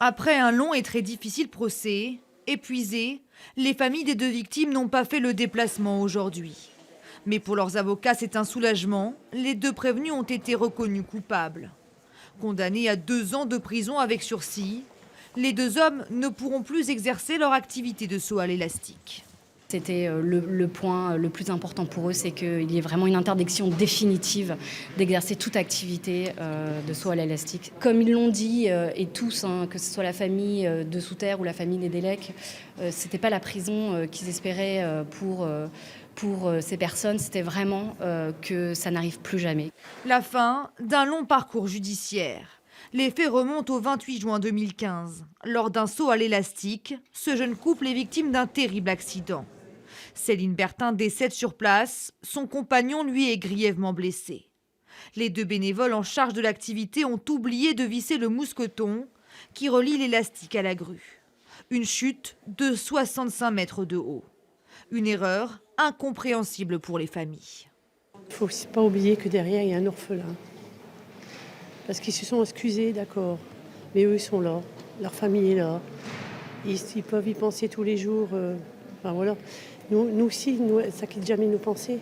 Après un long et très difficile procès, épuisées, les familles des deux victimes n'ont pas fait le déplacement aujourd'hui. Mais pour leurs avocats, c'est un soulagement. Les deux prévenus ont été reconnus coupables. Condamnés à 2 ans de prison avec sursis, les deux hommes ne pourront plus exercer leur activité de saut à l'élastique. C'était le point le plus important pour eux, c'est qu'il y ait vraiment une interdiction définitive d'exercer toute activité de saut à l'élastique. Comme ils l'ont dit, et tous, que ce soit la famille de Souter ou la famille Nedelec, c'était pas la prison qu'ils espéraient pour ces personnes, c'était vraiment que ça n'arrive plus jamais. La fin d'un long parcours judiciaire. Les faits remontent au 28 juin 2015. Lors d'un saut à l'élastique, ce jeune couple est victime d'un terrible accident. Céline Bertin décède sur place, son compagnon lui est grièvement blessé. Les deux bénévoles en charge de l'activité ont oublié de visser le mousqueton qui relie l'élastique à la grue. Une chute de 65 mètres de haut. Une erreur incompréhensible pour les familles. Il ne faut aussi pas oublier que derrière, il y a un orphelin. Parce qu'ils se sont excusés, d'accord. Mais eux, ils sont là. Leur famille est là. Ils peuvent y penser tous les jours. Enfin, voilà. Nous aussi, ça quitte jamais nos pensées.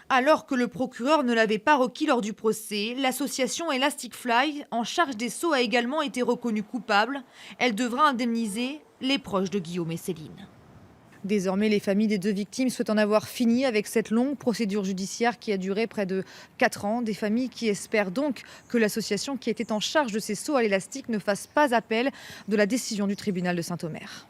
Alors que le procureur ne l'avait pas requis lors du procès, l'association Elastic Fly, en charge des sauts, a également été reconnue coupable. Elle devra indemniser les proches de Guillaume et Céline. Désormais, les familles des deux victimes souhaitent en avoir fini avec cette longue procédure judiciaire qui a duré près de 4 ans. Des familles qui espèrent donc que l'association qui était en charge de ces sauts à l'élastique ne fasse pas appel de la décision du tribunal de Saint-Omer.